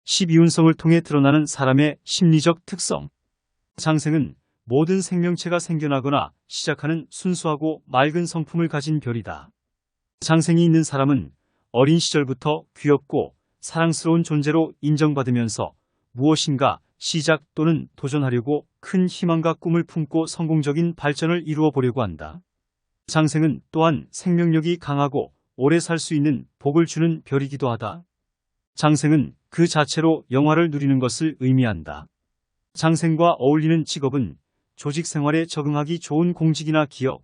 십이운성을 통해 드러나는 사람의 심리적 특성. 장생은 모든 생명체가 생겨나거나 시작하는 순수하고 맑은 성품을 가진 별이다. 장생이 있는 사람은 어린 시절부터 귀엽고 사랑스러운 존재로 인정받으면서 무엇인가 시작 또는 도전하려고 큰 희망과 꿈을 품고 성공적인 발전을 이루어 보려고 한다. 장생은 또한 생명력이 강하고 오래 살 수 있는 복을 주는 별이기도 하다. 장생은 그 자체로 영화를 누리는 것을 의미한다. 장생과 어울리는 직업은 조직 생활에 적응하기 좋은 공직이나 기업,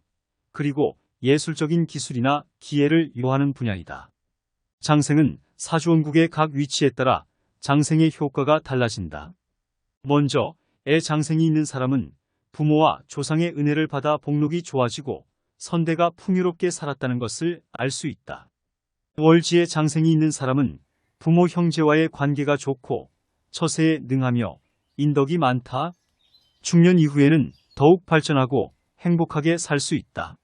그리고 예술적인 기술이나 기회를 요하는 분야이다. 장생은 사주원국의 각 위치에 따라 장생의 효과가 달라진다. 먼저 장생이 있는 사람은 부모와 조상의 은혜를 받아 복록이 좋아지고 선대가 풍요롭게 살았다는 것을 알 수 있다. 월지에 장생이 있는 사람은 부모 형제와의 관계가 좋고 처세에 능하며 인덕이 많다. 중년 이후에는 더욱 발전하고 행복하게 살 수 있다.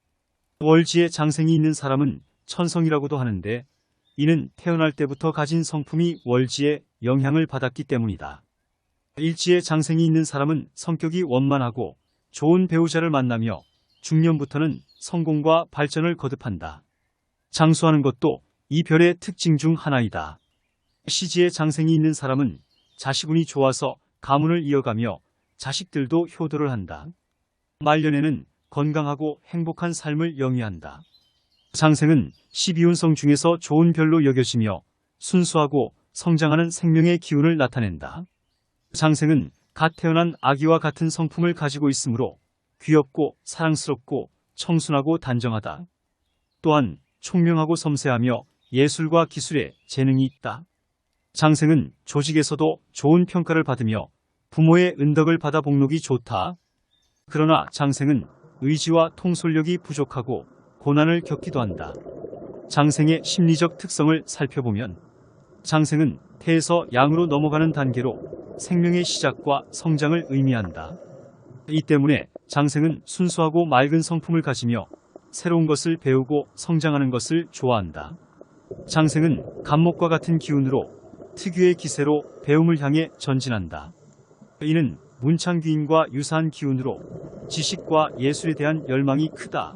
월지에 장생이 있는 사람은 천성이라고도 하는데 이는 태어날 때부터 가진 성품이 월지에 영향을 받았기 때문이다. 일지에 장생이 있는 사람은 성격이 원만하고 좋은 배우자를 만나며 중년부터는 성공과 발전을 거듭한다. 장수하는 것도 이 별의 특징 중 하나이다. 시지에 장생이 있는 사람은 자식운이 좋아서 가문을 이어가며 자식들도 효도를 한다. 말년에는 건강하고 행복한 삶을 영위한다. 장생은 십이운성 중에서 좋은 별로 여겨지며 순수하고 성장하는 생명의 기운을 나타낸다. 장생은 갓 태어난 아기와 같은 성품을 가지고 있으므로 귀엽고 사랑스럽고 청순하고 단정하다. 또한 총명하고 섬세하며 예술과 기술에 재능이 있다. 장생은 조직에서도 좋은 평가를 받으며 부모의 은덕을 받아 복록이 좋다. 그러나 장생은 의지와 통솔력이 부족하고 고난을 겪기도 한다. 장생의 심리적 특성을 살펴보면 장생은 태에서 양으로 넘어가는 단계로 생명의 시작과 성장을 의미한다. 이 때문에 장생은 순수하고 맑은 성품을 가지며 새로운 것을 배우고 성장하는 것을 좋아한다. 장생은 간목과 같은 기운으로 특유의 기세로 배움을 향해 전진한다. 이는 문창귀인과 유사한 기운으로 지식과 예술에 대한 열망이 크다.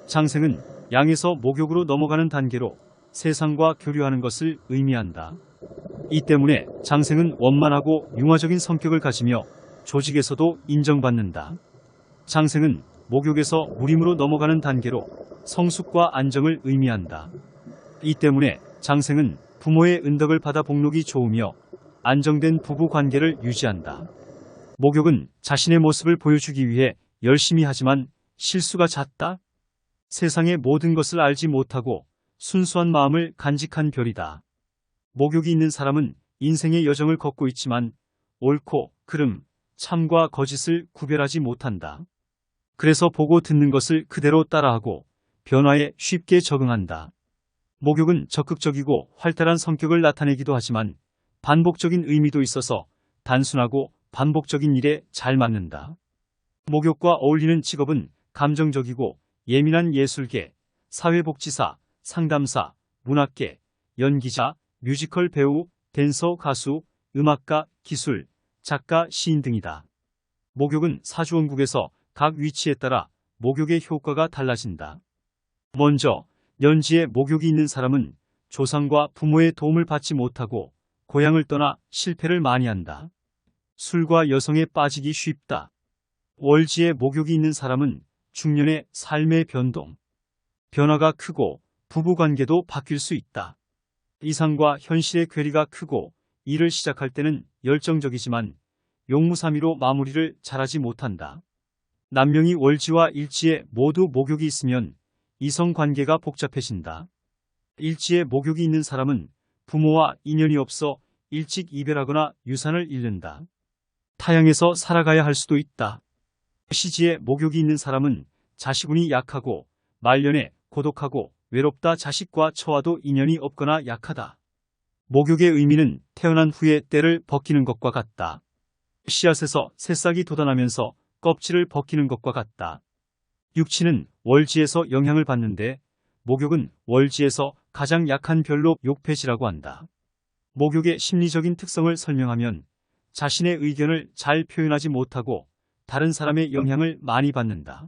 장생은 양에서 목욕으로 넘어가는 단계로 세상과 교류하는 것을 의미한다. 이 때문에 장생은 원만하고 융화적인 성격을 가지며 조직에서도 인정받는다. 장생은 목욕에서 무림으로 넘어가는 단계로 성숙과 안정을 의미한다. 이 때문에 장생은 부모의 은덕을 받아 복록이 좋으며 안정된 부부 관계를 유지한다. 목욕은 자신의 모습을 보여주기 위해 열심히 하지만 실수가 잦다. 세상의 모든 것을 알지 못하고 순수한 마음을 간직한 별이다. 목욕이 있는 사람은 인생의 여정을 걷고 있지만 옳고 그름, 참과 거짓을 구별하지 못한다. 그래서 보고 듣는 것을 그대로 따라하고 변화에 쉽게 적응한다. 목욕은 적극적이고 활달한 성격을 나타내기도 하지만 반복적인 의미도 있어서 단순하고 반복적인 일에 잘 맞는다. 목욕과 어울리는 직업은 감정적이고 예민한 예술계, 사회복지사, 상담사, 문학계, 연기자, 뮤지컬 배우, 댄서, 가수, 음악가, 기술, 작가, 시인 등이다. 목욕은 사주원국에서 각 위치에 따라 목욕의 효과가 달라진다. 먼저 연지에 목욕이 있는 사람은 조상과 부모의 도움을 받지 못하고 고향을 떠나 실패를 많이 한다. 술과 여성에 빠지기 쉽다. 월지에 목욕이 있는 사람은 중년의 삶의 변화가 크고 부부관계도 바뀔 수 있다. 이상과 현실의 괴리가 크고 일을 시작할 때는 열정적이지만 용무사미로 마무리를 잘하지 못한다. 남명이 월지와 일지에 모두 목욕이 있으면 이성관계가 복잡해진다. 일지에 목욕이 있는 사람은 부모와 인연이 없어 일찍 이별하거나 유산을 잃는다. 타향에서 살아가야 할 수도 있다. 시지에 목욕이 있는 사람은 자식운이 약하고 말년에 고독하고 외롭다. 자식과 처와도 인연이 없거나 약하다. 목욕의 의미는 태어난 후에 때를 벗기는 것과 같다. 씨앗에서 새싹이 돋아나면서 껍질을 벗기는 것과 같다. 육치는 월지에서 영향을 받는데 목욕은 월지에서 가장 약한 별로 욕폐지라고 한다. 목욕의 심리적인 특성을 설명하면 자신의 의견을 잘 표현하지 못하고 다른 사람의 영향을 많이 받는다.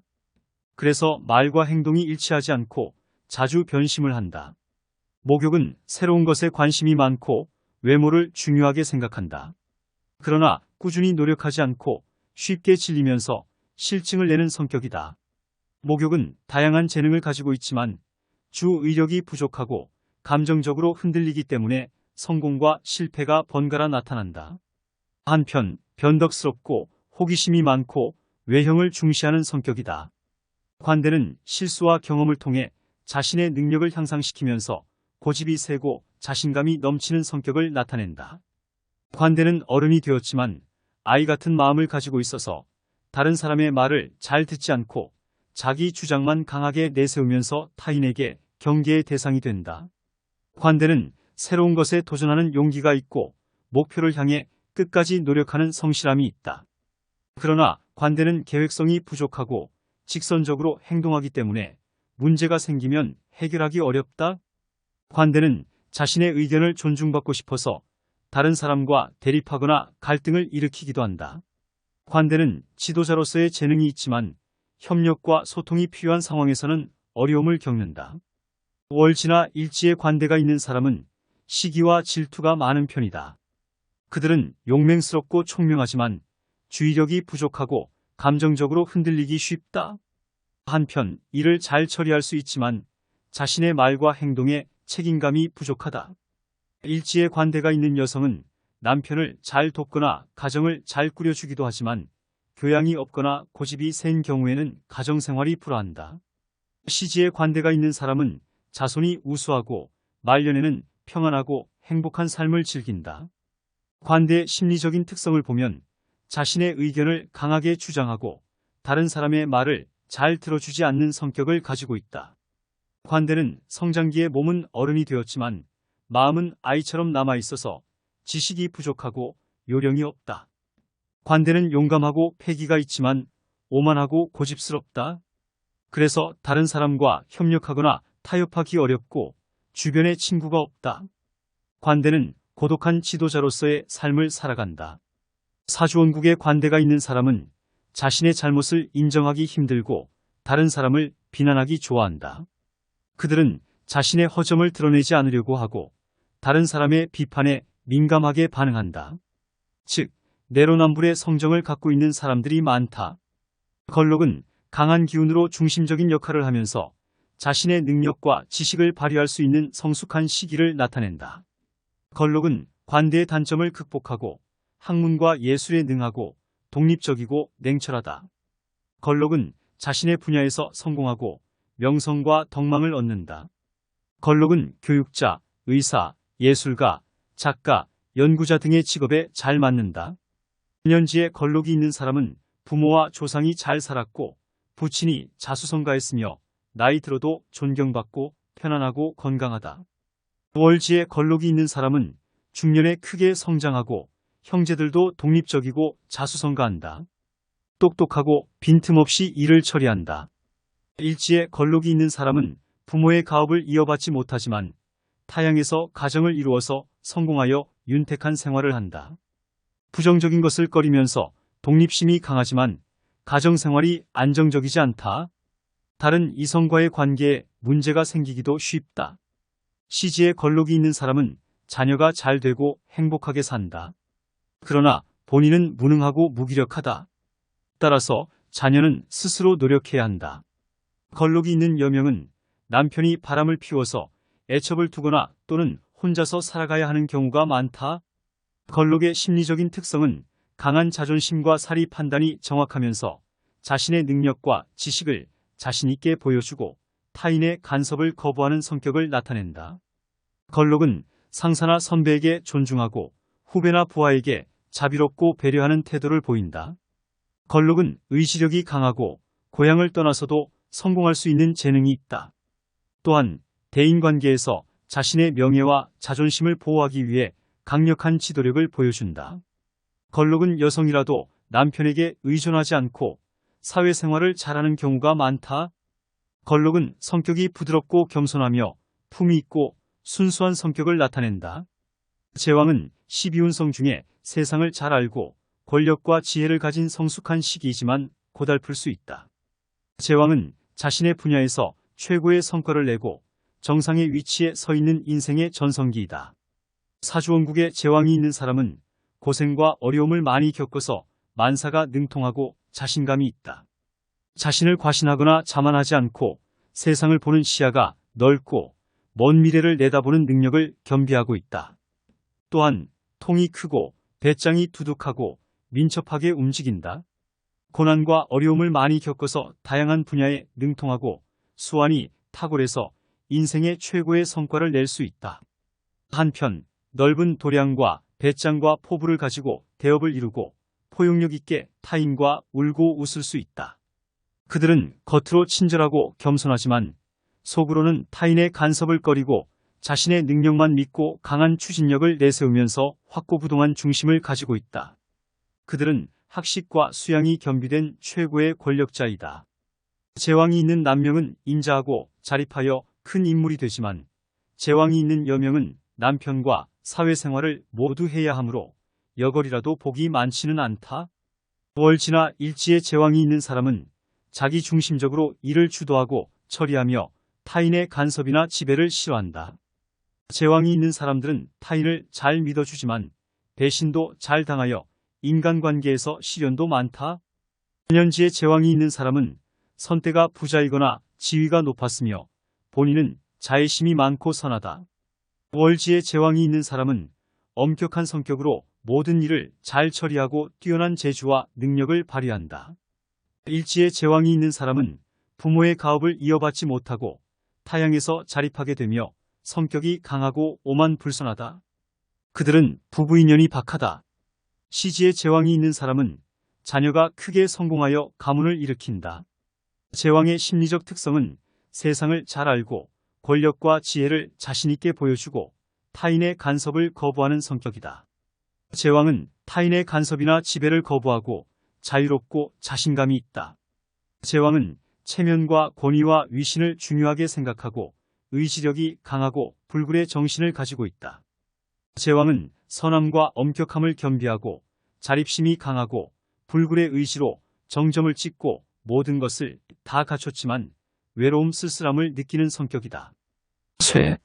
그래서 말과 행동이 일치하지 않고 자주 변심을 한다. 목욕은 새로운 것에 관심이 많고 외모를 중요하게 생각한다. 그러나 꾸준히 노력하지 않고 쉽게 질리면서 실증을 내는 성격이다. 목욕은 다양한 재능을 가지고 있지만 주 의력이 부족하고 감정적으로 흔들리기 때문에 성공과 실패가 번갈아 나타난다. 한편 변덕스럽고 호기심이 많고 외형을 중시하는 성격이다. 관대는 실수와 경험을 통해 자신의 능력을 향상시키면서 고집이 세고 자신감이 넘치는 성격을 나타낸다. 관대는 어른이 되었지만 아이 같은 마음을 가지고 있어서 다른 사람의 말을 잘 듣지 않고 자기 주장만 강하게 내세우면서 타인에게 경계의 대상이 된다. 관대는 새로운 것에 도전하는 용기가 있고 목표를 향해 끝까지 노력하는 성실함이 있다. 그러나 관대는 계획성이 부족하고 직선적으로 행동하기 때문에 문제가 생기면 해결하기 어렵다. 관대는 자신의 의견을 존중받고 싶어서 다른 사람과 대립하거나 갈등을 일으키기도 한다. 관대는 지도자로서의 재능이 있지만 협력과 소통이 필요한 상황에서는 어려움을 겪는다. 월지나 일지에 관대가 있는 사람은 시기와 질투가 많은 편이다. 그들은 용맹스럽고 총명하지만 주의력이 부족하고 감정적으로 흔들리기 쉽다. 한편 일을 잘 처리할 수 있지만 자신의 말과 행동에 책임감이 부족하다. 일지에 관대가 있는 여성은 남편을 잘 돕거나 가정을 잘 꾸려주기도 하지만 교양이 없거나 고집이 센 경우에는 가정생활이 불화한다. 시지에 관대가 있는 사람은 자손이 우수하고 말년에는 평안하고 행복한 삶을 즐긴다. 관대의 심리적인 특성을 보면 자신의 의견을 강하게 주장하고 다른 사람의 말을 잘 들어주지 않는 성격을 가지고 있다. 관대는 성장기에 몸은 어른이 되었지만 마음은 아이처럼 남아있어서 지식이 부족하고 요령이 없다. 관대는 용감하고 패기가 있지만 오만하고 고집스럽다. 그래서 다른 사람과 협력하거나 타협하기 어렵고 주변에 친구가 없다. 관대는 고독한 지도자로서의 삶을 살아간다. 사주원국에 관대가 있는 사람은 자신의 잘못을 인정하기 힘들고 다른 사람을 비난하기 좋아한다. 그들은 자신의 허점을 드러내지 않으려고 하고 다른 사람의 비판에 민감하게 반응한다. 즉, 내로남불의 성정을 갖고 있는 사람들이 많다. 걸록은 강한 기운으로 중심적인 역할을 하면서 자신의 능력과 지식을 발휘할 수 있는 성숙한 시기를 나타낸다. 걸록은 관대의 단점을 극복하고 학문과 예술에 능하고 독립적이고 냉철하다. 걸록은 자신의 분야에서 성공하고 명성과 덕망을 얻는다. 걸록은 교육자, 의사, 예술가, 작가, 연구자 등의 직업에 잘 맞는다. 년지에 걸록이 있는 사람은 부모와 조상이 잘 살았고 부친이 자수성가했으며 나이 들어도 존경받고 편안하고 건강하다. 월지에 걸록이 있는 사람은 중년에 크게 성장하고 형제들도 독립적이고 자수성가한다. 똑똑하고 빈틈없이 일을 처리한다. 일지에 걸록이 있는 사람은 부모의 가업을 이어받지 못하지만 타향에서 가정을 이루어서 성공하여 윤택한 생활을 한다. 부정적인 것을 꺼리면서 독립심이 강하지만 가정생활이 안정적이지 않다. 다른 이성과의 관계에 문제가 생기기도 쉽다. 시지에 걸록이 있는 사람은 자녀가 잘 되고 행복하게 산다. 그러나 본인은 무능하고 무기력하다. 따라서 자녀는 스스로 노력해야 한다. 걸록이 있는 여명은 남편이 바람을 피워서 애첩을 두거나 또는 혼자서 살아가야 하는 경우가 많다. 걸록의 심리적인 특성은 강한 자존심과 사리 판단이 정확하면서 자신의 능력과 지식을 자신있게 보여주고 타인의 간섭을 거부하는 성격을 나타낸다. 걸록은 상사나 선배에게 존중하고 후배나 부하에게 자비롭고 배려하는 태도를 보인다. 걸록은 의지력이 강하고 고향을 떠나서도 성공할 수 있는 재능이 있다. 또한 대인관계에서 자신의 명예와 자존심을 보호하기 위해 강력한 지도력을 보여준다. 걸록은 여성이라도 남편에게 의존하지 않고 사회생활을 잘하는 경우가 많다. 걸록은 성격이 부드럽고 겸손하며 품위 있고 순수한 성격을 나타낸다. 제왕은 12운성 중에 세상을 잘 알고 권력과 지혜를 가진 성숙한 시기이지만 고달플 수 있다. 제왕은 자신의 분야에서 최고의 성과를 내고 정상의 위치에 서 있는 인생의 전성기이다. 사주원국에 제왕이 있는 사람은 고생과 어려움을 많이 겪어서 만사가 능통하고 자신감이 있다. 자신을 과신하거나 자만하지 않고 세상을 보는 시야가 넓고 먼 미래를 내다보는 능력을 겸비하고 있다. 또한 통이 크고 배짱이 두둑하고 민첩하게 움직인다. 고난과 어려움을 많이 겪어서 다양한 분야에 능통하고 수완이 탁월해서 인생의 최고의 성과를 낼 수 있다. 한편 넓은 도량과 배짱과 포부를 가지고 대업을 이루고 포용력 있게 타인과 울고 웃을 수 있다. 그들은 겉으로 친절하고 겸손하지만 속으로는 타인의 간섭을 꺼리고 자신의 능력만 믿고 강한 추진력을 내세우면서 확고부동한 중심을 가지고 있다. 그들은 학식과 수양이 겸비된 최고의 권력자이다. 제왕이 있는 남명은 인자하고 자립하여 큰 인물이 되지만 제왕이 있는 여명은 남편과 사회생활을 모두 해야 하므로 여걸이라도 복이 많지는 않다. 월지나 일지에 제왕이 있는 사람은 자기 중심적으로 일을 주도하고 처리하며 타인의 간섭이나 지배를 싫어한다. 제왕이 있는 사람들은 타인을 잘 믿어주지만 배신도 잘 당하여 인간관계에서 시련도 많다. 년지에 제왕이 있는 사람은 선대가 부자이거나 지위가 높았으며 본인은 자애심이 많고 선하다. 월지에 제왕이 있는 사람은 엄격한 성격으로 모든 일을 잘 처리하고 뛰어난 재주와 능력을 발휘한다. 일지에 제왕이 있는 사람은 부모의 가업을 이어받지 못하고 타향에서 자립하게 되며 성격이 강하고 오만불선하다. 그들은 부부 인연이 박하다. 시지에 제왕이 있는 사람은 자녀가 크게 성공하여 가문을 일으킨다. 제왕의 심리적 특성은 세상을 잘 알고 권력과 지혜를 자신있게 보여주고 타인의 간섭을 거부하는 성격이다. 제왕은 타인의 간섭이나 지배를 거부하고 자유롭고 자신감이 있다. 제왕은 체면과 권위와 위신을 중요하게 생각하고 의지력이 강하고 불굴의 정신을 가지고 있다. 제왕은 선함과 엄격함을 겸비하고 자립심이 강하고 불굴의 의지로 정점을 찍고 모든 것을 다 갖췄지만 외로움 쓸쓸함을 느끼는 성격이다. 쇠.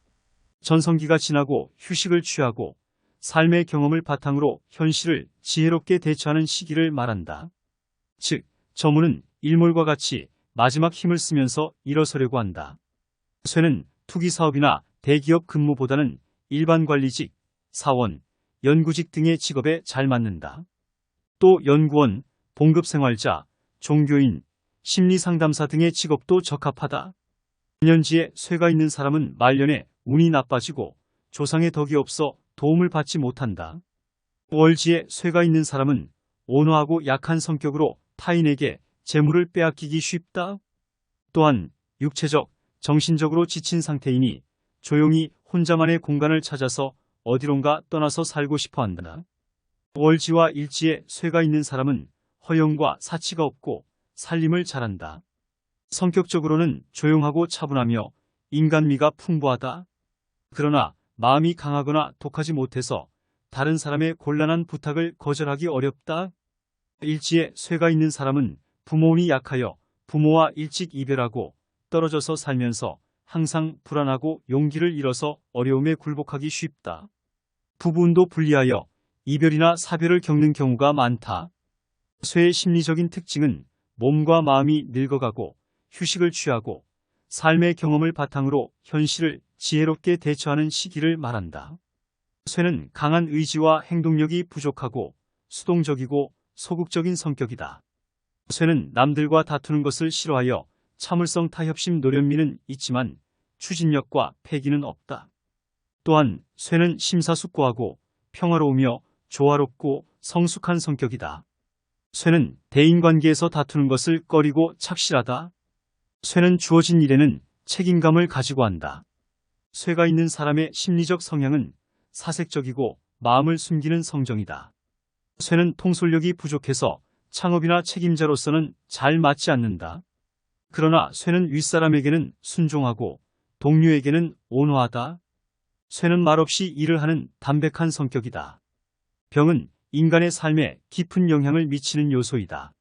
전성기가 지나고 휴식을 취하고 삶의 경험을 바탕으로 현실을 지혜롭게 대처하는 시기를 말한다. 즉, 저문은 일몰과 같이 마지막 힘을 쓰면서 일어서려고 한다. 쇠는 투기사업이나 대기업 근무보다는 일반 관리직, 사원, 연구직 등의 직업에 잘 맞는다. 또 연구원, 봉급생활자, 종교인, 심리상담사 등의 직업도 적합하다. 년지에 쇠가 있는 사람은 말년에 운이 나빠지고 조상의 덕이 없어 도움을 받지 못한다. 월지에 쇠가 있는 사람은 온화하고 약한 성격으로 타인에게 재물을 빼앗기기 쉽다. 또한 육체적, 정신적으로 지친 상태이니 조용히 혼자만의 공간을 찾아서 어디론가 떠나서 살고 싶어 한다. 월지와 일지에 쇠가 있는 사람은 허영과 사치가 없고 살림을 잘한다. 성격적으로는 조용하고 차분하며 인간미가 풍부하다. 그러나 마음이 강하거나 독하지 못해서 다른 사람의 곤란한 부탁을 거절하기 어렵다. 일지에 쇠가 있는 사람은 부모운이 약하여 부모와 일찍 이별하고 떨어져서 살면서 항상 불안하고 용기를 잃어서 어려움에 굴복하기 쉽다. 부부운도 불리하여 이별이나 사별을 겪는 경우가 많다. 쇠의 심리적인 특징은 몸과 마음이 늙어가고 휴식을 취하고 삶의 경험을 바탕으로 현실을 지혜롭게 대처하는 시기를 말한다. 쇠는 강한 의지와 행동력이 부족하고 수동적이고 소극적인 성격이다. 쇠는 남들과 다투는 것을 싫어하여 참을성 타협심 노련미는 있지만 추진력과 패기는 없다. 또한 쇠는 심사숙고하고 평화로우며 조화롭고 성숙한 성격이다. 쇠는 대인관계에서 다투는 것을 꺼리고 착실하다. 쇠는 주어진 일에는 책임감을 가지고 한다. 쇠가 있는 사람의 심리적 성향은 사색적이고 마음을 숨기는 성정이다. 쇠는 통솔력이 부족해서 창업이나 책임자로서는 잘 맞지 않는다. 그러나 쇠는 윗사람에게는 순종하고 동료에게는 온화하다. 쇠는 말없이 일을 하는 담백한 성격이다. 병은 인간의 삶에 깊은 영향을 미치는 요소이다.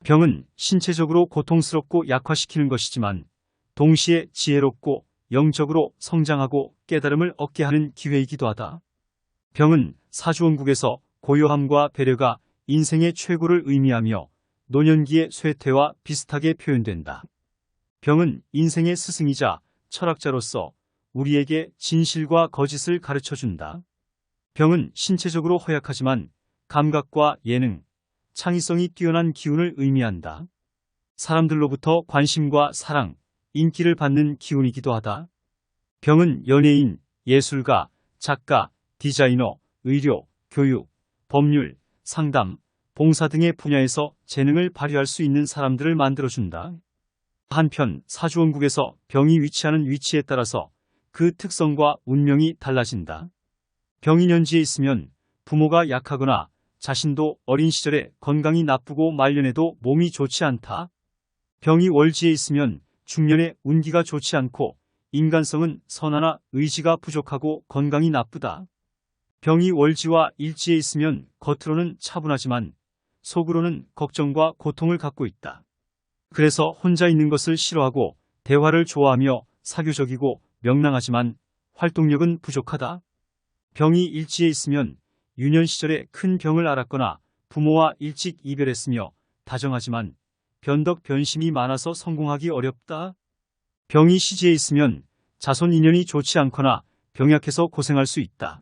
병은 신체적으로 고통스럽고 약화시키는 것이지만 동시에 지혜롭고 영적으로 성장하고 깨달음을 얻게 하는 기회이기도 하다. 병은 사주원국에서 고요함과 배려가 인생의 최고를 의미하며 노년기의 쇠퇴와 비슷하게 표현된다. 병은 인생의 스승이자 철학자로서 우리에게 진실과 거짓을 가르쳐준다. 병은 신체적으로 허약하지만 감각과 예능, 창의성이 뛰어난 기운을 의미한다. 사람들로부터 관심과 사랑, 인기를 받는 기운이기도 하다. 병은 연예인, 예술가, 작가, 디자이너, 의료, 교육, 법률, 상담, 봉사 등의 분야에서 재능을 발휘할 수 있는 사람들을 만들어준다. 한편 사주원국에서 병이 위치하는 위치에 따라서 그 특성과 운명이 달라진다. 병이 년지에 있으면 부모가 약하거나 자신도 어린 시절에 건강이 나쁘고 말년에도 몸이 좋지 않다. 병이 월지에 있으면 중년에 운기가 좋지 않고 인간성은 선하나 의지가 부족하고 건강이 나쁘다. 병이 월지와 일지에 있으면 겉으로는 차분하지만 속으로는 걱정과 고통을 갖고 있다. 그래서 혼자 있는 것을 싫어하고 대화를 좋아하며 사교적이고 명랑하지만 활동력은 부족하다. 병이 일지에 있으면 유년 시절에 큰 병을 앓았거나 부모와 일찍 이별했으며 다정하지만 변덕변심이 많아서 성공하기 어렵다. 병이 시지에 있으면 자손 인연이 좋지 않거나 병약해서 고생할 수 있다.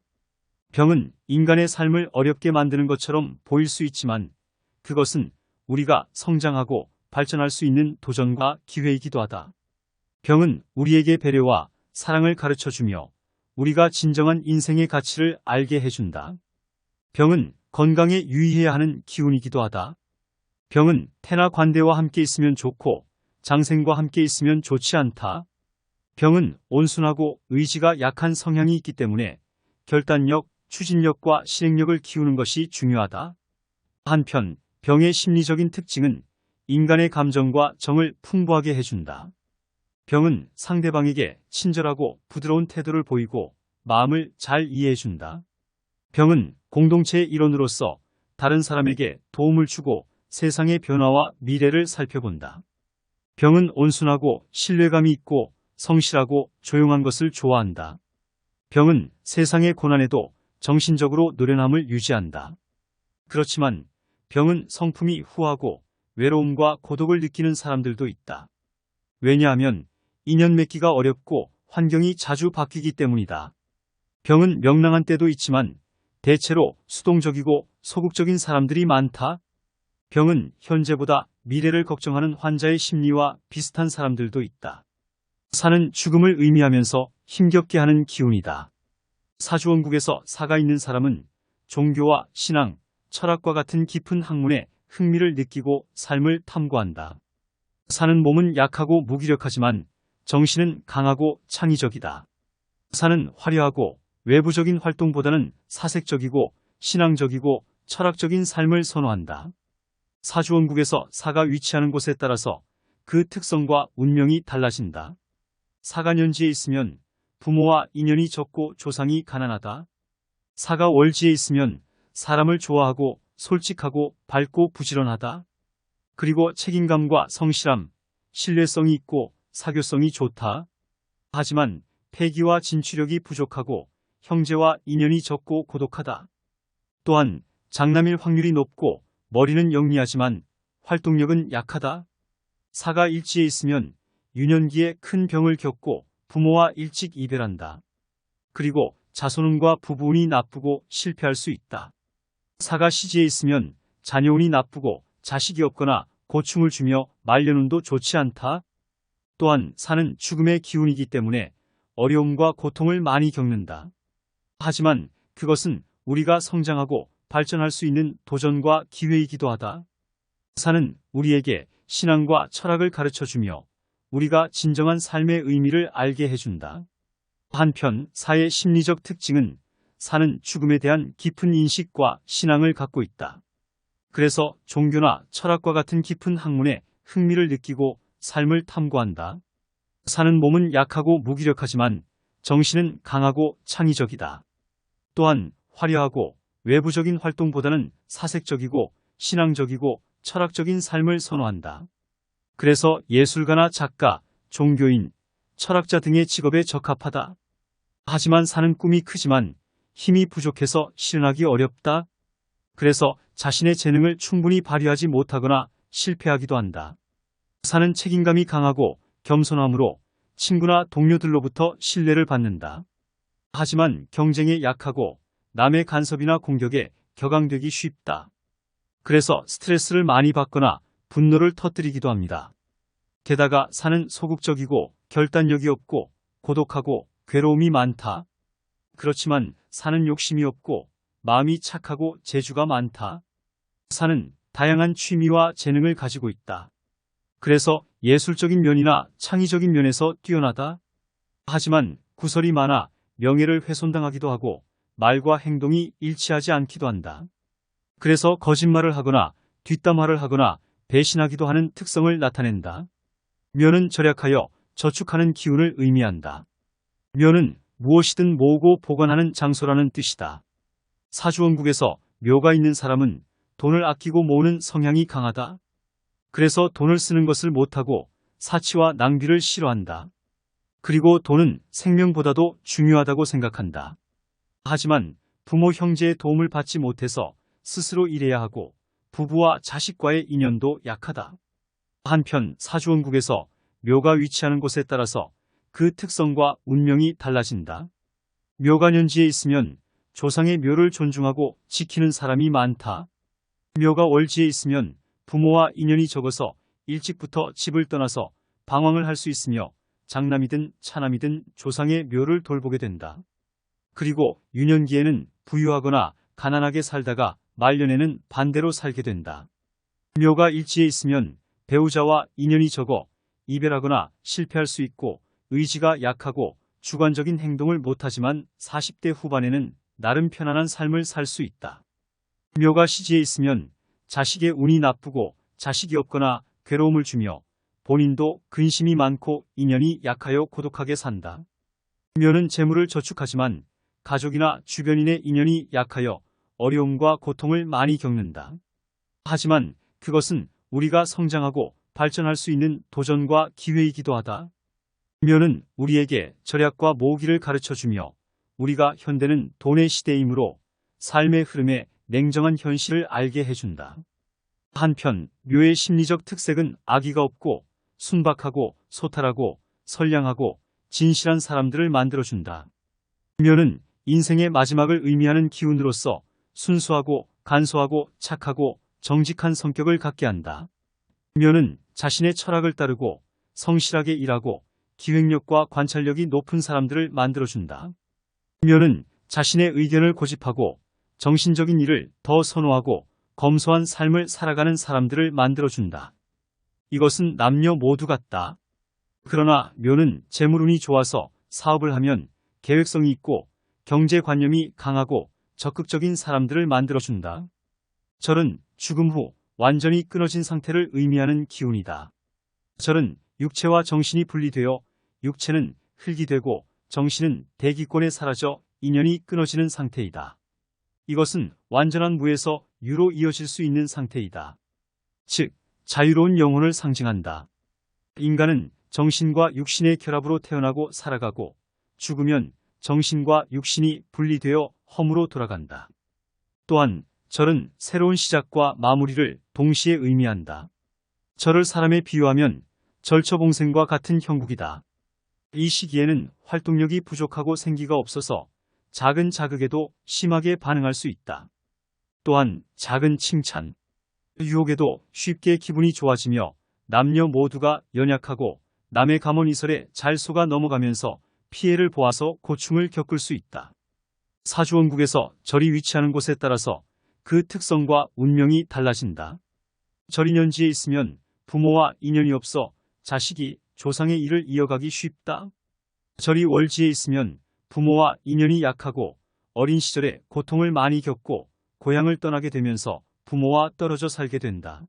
병은 인간의 삶을 어렵게 만드는 것처럼 보일 수 있지만 그것은 우리가 성장하고 발전할 수 있는 도전과 기회이기도 하다. 병은 우리에게 배려와 사랑을 가르쳐주며 우리가 진정한 인생의 가치를 알게 해준다. 병은 건강에 유의해야 하는 기운이기도 하다. 병은 태나 관대와 함께 있으면 좋고 장생과 함께 있으면 좋지 않다. 병은 온순하고 의지가 약한 성향이 있기 때문에 결단력, 추진력과 실행력을 키우는 것이 중요하다. 한편 병의 심리적인 특징은 인간의 감정과 정을 풍부하게 해준다. 병은 상대방에게 친절하고 부드러운 태도를 보이고 마음을 잘 이해해준다. 병은 공동체의 일원으로서 다른 사람에게 도움을 주고 세상의 변화와 미래를 살펴본다. 병은 온순하고 신뢰감이 있고 성실하고 조용한 것을 좋아한다. 병은 세상의 고난에도 정신적으로 노련함을 유지한다. 그렇지만 병은 성품이 후하고 외로움과 고독을 느끼는 사람들도 있다. 왜냐하면 인연 맺기가 어렵고 환경이 자주 바뀌기 때문이다. 병은 명랑한 때도 있지만 대체로 수동적이고 소극적인 사람들이 많다. 병은 현재보다 미래를 걱정하는 환자의 심리와 비슷한 사람들도 있다. 사는 죽음을 의미하면서 힘겹게 하는 기운이다. 사주원국에서 사가 있는 사람은 종교와 신앙, 철학과 같은 깊은 학문에 흥미를 느끼고 삶을 탐구한다. 사는 몸은 약하고 무기력하지만 정신은 강하고 창의적이다. 사는 화려하고 외부적인 활동보다는 사색적이고 신앙적이고 철학적인 삶을 선호한다. 사주원국에서 사가 위치하는 곳에 따라서 그 특성과 운명이 달라진다. 사가 년지에 있으면 부모와 인연이 적고 조상이 가난하다. 사가 월지에 있으면 사람을 좋아하고 솔직하고 밝고 부지런하다. 그리고 책임감과 성실함, 신뢰성이 있고 사교성이 좋다. 하지만 패기와 진취력이 부족하고 형제와 인연이 적고 고독하다. 또한 장남일 확률이 높고 머리는 영리하지만 활동력은 약하다. 사가 일지에 있으면 유년기에 큰 병을 겪고 부모와 일찍 이별한다. 그리고 자손운과 부부운이 나쁘고 실패할 수 있다. 사가 시지에 있으면 자녀운이 나쁘고 자식이 없거나 고충을 주며 말년운도 좋지 않다. 또한 사는 죽음의 기운이기 때문에 어려움과 고통을 많이 겪는다. 하지만 그것은 우리가 성장하고 발전할 수 있는 도전과 기회이기도 하다. 사는 우리에게 신앙과 철학을 가르쳐주며 우리가 진정한 삶의 의미를 알게 해준다. 한편 사의 심리적 특징은 사는 죽음에 대한 깊은 인식과 신앙을 갖고 있다. 그래서 종교나 철학과 같은 깊은 학문에 흥미를 느끼고 삶을 탐구한다. 사는 몸은 약하고 무기력하지만 정신은 강하고 창의적이다. 또한 화려하고 외부적인 활동보다는 사색적이고 신앙적이고 철학적인 삶을 선호한다. 그래서 예술가나 작가, 종교인, 철학자 등의 직업에 적합하다. 하지만 사는 꿈이 크지만 힘이 부족해서 실현하기 어렵다. 그래서 자신의 재능을 충분히 발휘하지 못하거나 실패하기도 한다. 사는 책임감이 강하고 겸손함으로 친구나 동료들로부터 신뢰를 받는다. 하지만 경쟁에 약하고 남의 간섭이나 공격에 격앙되기 쉽다. 그래서 스트레스를 많이 받거나 분노를 터뜨리기도 합니다. 게다가 사는 소극적이고 결단력이 없고 고독하고 괴로움이 많다. 그렇지만 사는 욕심이 없고 마음이 착하고 재주가 많다. 사는 다양한 취미와 재능을 가지고 있다. 그래서 예술적인 면이나 창의적인 면에서 뛰어나다. 하지만 구설이 많아 명예를 훼손당하기도 하고 말과 행동이 일치하지 않기도 한다. 그래서 거짓말을 하거나 뒷담화를 하거나 배신하기도 하는 특성을 나타낸다. 묘는 절약하여 저축하는 기운을 의미한다. 묘는 무엇이든 모으고 보관하는 장소라는 뜻이다. 사주원국에서 묘가 있는 사람은 돈을 아끼고 모으는 성향이 강하다. 그래서 돈을 쓰는 것을 못하고 사치와 낭비를 싫어한다. 그리고 돈은 생명보다도 중요하다고 생각한다. 하지만 부모 형제의 도움을 받지 못해서 스스로 일해야 하고 부부와 자식과의 인연도 약하다. 한편 사주원국에서 묘가 위치하는 곳에 따라서 그 특성과 운명이 달라진다. 묘가 년지에 있으면 조상의 묘를 존중하고 지키는 사람이 많다. 묘가 월지에 있으면 부모와 인연이 적어서 일찍부터 집을 떠나서 방황을 할 수 있으며 장남이든 차남이든 조상의 묘를 돌보게 된다. 그리고 유년기에는 부유하거나 가난하게 살다가 말년에는 반대로 살게 된다. 묘가 일지에 있으면 배우자와 인연이 적어 이별하거나 실패할 수 있고 의지가 약하고 주관적인 행동을 못하지만 40대 후반에는 나름 편안한 삶을 살 수 있다. 묘가 시지에 있으면 자식의 운이 나쁘고 자식이 없거나 괴로움을 주며 본인도 근심이 많고 인연이 약하여 고독하게 산다. 묘는 재물을 저축하지만 가족이나 주변인의 인연이 약하여 어려움과 고통을 많이 겪는다. 하지만 그것은 우리가 성장하고 발전할 수 있는 도전과 기회이기도 하다. 묘는 우리에게 절약과 모으기를 가르쳐주며 우리가 현대는 돈의 시대이므로 삶의 흐름에 냉정한 현실을 알게 해준다. 한편 묘의 심리적 특색은 악의가 없고 순박하고 소탈하고 선량하고 진실한 사람들을 만들어준다. 묘는 인생의 마지막을 의미하는 기운으로서 순수하고 간소하고 착하고 정직한 성격을 갖게 한다. 묘는 자신의 철학을 따르고 성실하게 일하고 기획력과 관찰력이 높은 사람들을 만들어준다. 묘는 자신의 의견을 고집하고 정신적인 일을 더 선호하고 검소한 삶을 살아가는 사람들을 만들어준다. 이것은 남녀 모두 같다. 그러나 묘는 재물운이 좋아서 사업을 하면 계획성이 있고 경제관념이 강하고 적극적인 사람들을 만들어준다. 절은 죽음 후 완전히 끊어진 상태를 의미하는 기운이다. 절은 육체와 정신이 분리되어 육체는 흙이 되고 정신은 대기권에 사라져 인연이 끊어지는 상태이다. 이것은 완전한 무에서 유로 이어질 수 있는 상태이다. 즉, 자유로운 영혼을 상징한다. 인간은 정신과 육신의 결합으로 태어나고 살아가고 죽으면 정신과 육신이 분리되어 험으로 돌아간다. 또한 절은 새로운 시작과 마무리를 동시에 의미한다. 절을 사람에 비유하면 절처봉생과 같은 형국이다. 이 시기에는 활동력이 부족하고 생기가 없어서 작은 자극에도 심하게 반응할 수 있다. 또한 작은 칭찬, 유혹에도 쉽게 기분이 좋아지며 남녀 모두가 연약하고 남의 감언이설에 잘 속아 넘어가면서 피해를 보아서 고충을 겪을 수 있다. 사주원국에서 절이 위치하는 곳에 따라서 그 특성과 운명이 달라진다. 절이 년지에 있으면 부모와 인연이 없어 자식이 조상의 일을 이어가기 쉽다. 절이 월지에 있으면 부모와 인연이 약하고 어린 시절에 고통을 많이 겪고 고향을 떠나게 되면서 부모와 떨어져 살게 된다.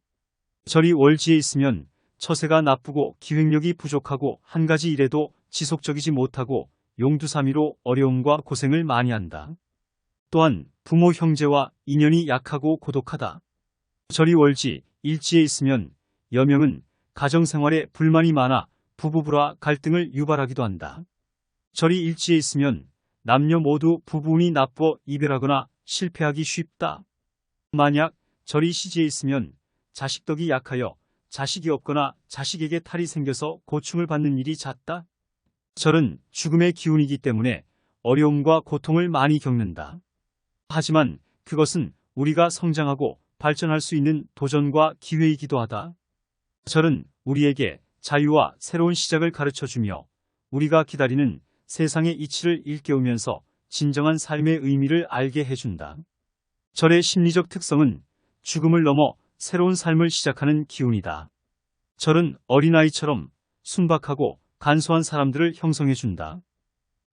절이 월지에 있으면 처세가 나쁘고 기획력이 부족하고 한 가지 일에도 지속적이지 못하고 용두사미로 어려움과 고생을 많이 한다. 또한 부모 형제와 인연이 약하고 고독하다. 절이 월지, 일지에 있으면 여명은 가정생활에 불만이 많아 부부불화 갈등을 유발하기도 한다. 절이 일지에 있으면 남녀 모두 부부운이 나쁘어 이별하거나 실패하기 쉽다. 만약 절이 시지에 있으면 자식덕이 약하여 자식이 없거나 자식에게 탈이 생겨서 고충을 받는 일이 잦다. 절은 죽음의 기운이기 때문에 어려움과 고통을 많이 겪는다. 하지만 그것은 우리가 성장하고 발전할 수 있는 도전과 기회이기도 하다. 절은 우리에게 자유와 새로운 시작을 가르쳐주며 우리가 기다리는 세상의 이치를 일깨우면서 진정한 삶의 의미를 알게 해준다. 절의 심리적 특성은 죽음을 넘어 새로운 삶을 시작하는 기운이다. 절은 어린아이처럼 순박하고 간소한 사람들을 형성해준다.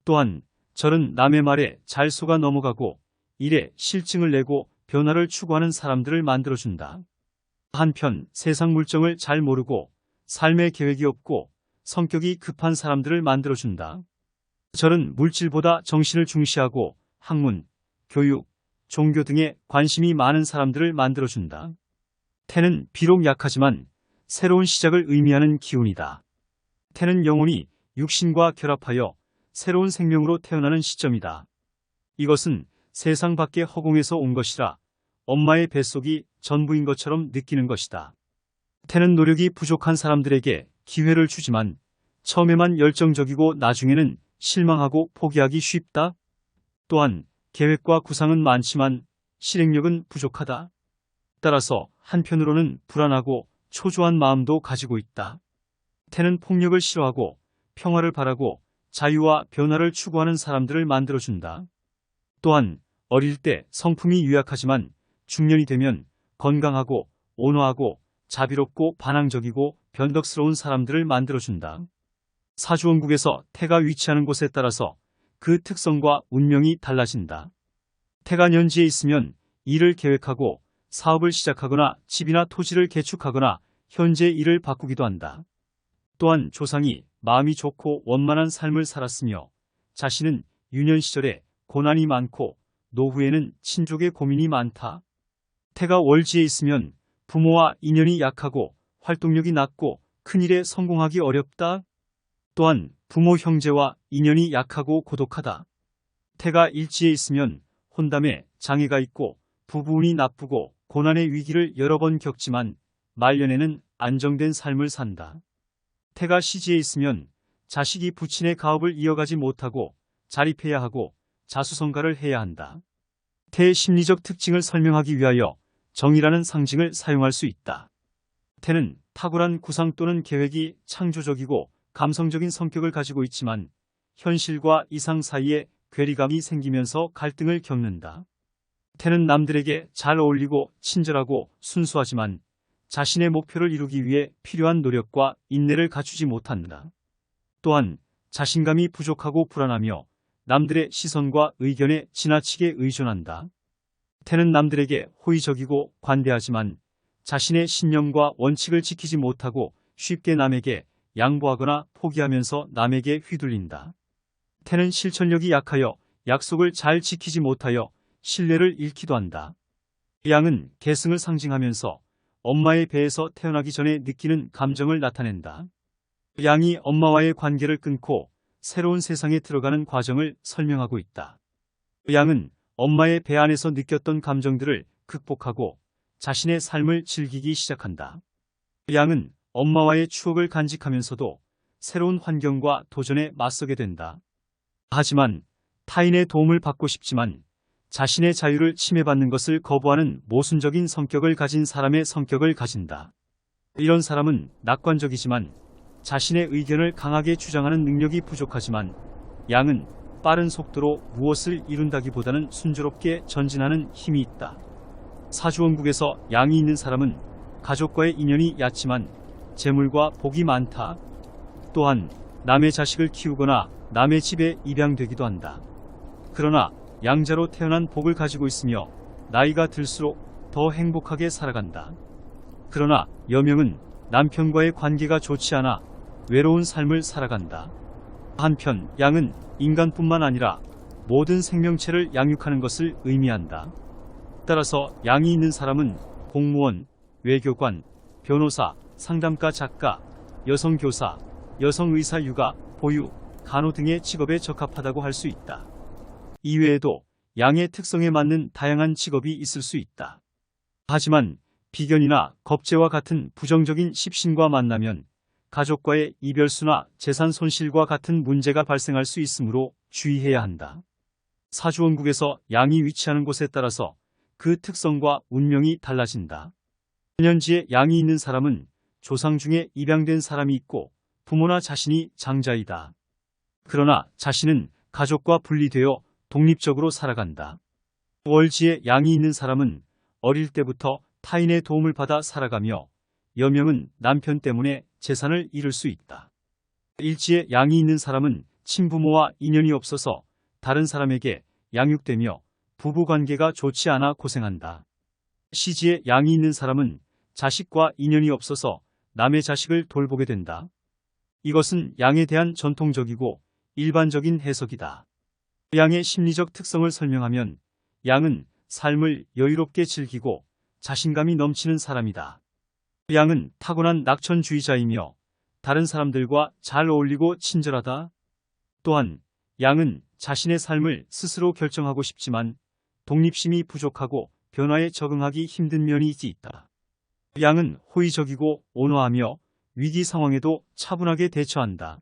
또한 절은 남의 말에 잘 속아 넘어가고 일에 실증을 내고 변화를 추구하는 사람들을 만들어준다. 한편 세상 물정을 잘 모르고 삶의 계획이 없고 성격이 급한 사람들을 만들어준다. 절은 물질보다 정신을 중시하고 학문, 교육, 종교 등에 관심이 많은 사람들을 만들어준다. 태는 비록 약하지만 새로운 시작을 의미하는 기운이다. 태는 영혼이 육신과 결합하여 새로운 생명으로 태어나는 시점이다. 이것은 세상 밖의 허공에서 온 것이라 엄마의 뱃속이 전부인 것처럼 느끼는 것이다. 태는 노력이 부족한 사람들에게 기회를 주지만 처음에만 열정적이고 나중에는 실망하고 포기하기 쉽다. 또한 계획과 구상은 많지만 실행력은 부족하다. 따라서 한편으로는 불안하고 초조한 마음도 가지고 있다. 태는 폭력을 싫어하고 평화를 바라고 자유와 변화를 추구하는 사람들을 만들어준다. 또한 어릴 때 성품이 유약하지만 중년이 되면 건강하고 온화하고 자비롭고 반항적이고 변덕스러운 사람들을 만들어준다. 사주원국에서 태가 위치하는 곳에 따라서 그 특성과 운명이 달라진다. 태가 년지에 있으면 일을 계획하고 사업을 시작하거나 집이나 토지를 개축하거나 현재 일을 바꾸기도 한다. 또한 조상이 마음이 좋고 원만한 삶을 살았으며 자신은 유년 시절에 고난이 많고 노후에는 친족의 고민이 많다. 태가 월지에 있으면 부모와 인연이 약하고 활동력이 낮고 큰일에 성공하기 어렵다. 또한 부모 형제와 인연이 약하고 고독하다. 태가 일지에 있으면 혼담에 장애가 있고 부부운이 나쁘고 고난의 위기를 여러 번 겪지만 말년에는 안정된 삶을 산다. 태가 시지에 있으면 자식이 부친의 가업을 이어가지 못하고 자립해야 하고 자수성가를 해야 한다. 태의 심리적 특징을 설명하기 위하여 정이라는 상징을 사용할 수 있다. 태는 탁월한 구상 또는 계획이 창조적이고 감성적인 성격을 가지고 있지만 현실과 이상 사이에 괴리감이 생기면서 갈등을 겪는다. 태는 남들에게 잘 어울리고 친절하고 순수하지만 자신의 목표를 이루기 위해 필요한 노력과 인내를 갖추지 못한다. 또한 자신감이 부족하고 불안하며 남들의 시선과 의견에 지나치게 의존한다. 태는 남들에게 호의적이고 관대하지만 자신의 신념과 원칙을 지키지 못하고 쉽게 남에게 양보하거나 포기하면서 남에게 휘둘린다. 태는 실천력이 약하여 약속을 잘 지키지 못하여 신뢰를 잃기도 한다. 양은 계승을 상징하면서 엄마의 배에서 태어나기 전에 느끼는 감정을 나타낸다. 양이 엄마와의 관계를 끊고 새로운 세상에 들어가는 과정을 설명하고 있다. 양은 엄마의 배 안에서 느꼈던 감정들을 극복하고 자신의 삶을 즐기기 시작한다. 양은 엄마와의 추억을 간직하면서도 새로운 환경과 도전에 맞서게 된다. 하지만 타인의 도움을 받고 싶지만 자신의 자유를 침해받는 것을 거부하는 모순적인 성격을 가진 사람의 성격을 가진다. 이런 사람은 낙관적이지만 자신의 의견을 강하게 주장하는 능력이 부족하지만 양은 빠른 속도로 무엇을 이룬다기보다는 순조롭게 전진하는 힘이 있다. 사주원국에서 양이 있는 사람은 가족과의 인연이 얕지만 재물과 복이 많다. 또한 남의 자식을 키우거나 남의 집에 입양되기도 한다. 그러나 양자로 태어난 복을 가지고 있으며 나이가 들수록 더 행복하게 살아간다. 그러나 여명은 남편과의 관계가 좋지 않아 외로운 삶을 살아간다. 한편 양은 인간뿐만 아니라 모든 생명체를 양육하는 것을 의미한다. 따라서 양이 있는 사람은 공무원, 외교관, 변호사, 상담가, 작가, 여성교사, 여성의사, 육아, 보육, 간호 등의 직업에 적합하다고 할 수 있다. 이외에도 양의 특성에 맞는 다양한 직업이 있을 수 있다. 하지만 비견이나 겁재와 같은 부정적인 십신과 만나면 가족과의 이별수나 재산 손실과 같은 문제가 발생할 수 있으므로 주의해야 한다. 사주원국에서 양이 위치하는 곳에 따라서 그 특성과 운명이 달라진다. 천연지에 양이 있는 사람은 조상 중에 입양된 사람이 있고 부모나 자신이 장자이다. 그러나 자신은 가족과 분리되어 독립적으로 살아간다. 월지에 양이 있는 사람은 어릴 때부터 타인의 도움을 받아 살아가며 여명은 남편 때문에 재산을 잃을 수 있다. 일지에 양이 있는 사람은 친부모와 인연이 없어서 다른 사람에게 양육되며 부부관계가 좋지 않아 고생한다. 시지에 양이 있는 사람은 자식과 인연이 없어서 남의 자식을 돌보게 된다. 이것은 양에 대한 전통적이고 일반적인 해석이다. 양의 심리적 특성을 설명하면 양은 삶을 여유롭게 즐기고 자신감이 넘치는 사람이다. 양은 타고난 낙천주의자이며 다른 사람들과 잘 어울리고 친절하다. 또한 양은 자신의 삶을 스스로 결정하고 싶지만 독립심이 부족하고 변화에 적응하기 힘든 면이 있다. 양은 호의적이고 온화하며 위기 상황에도 차분하게 대처한다.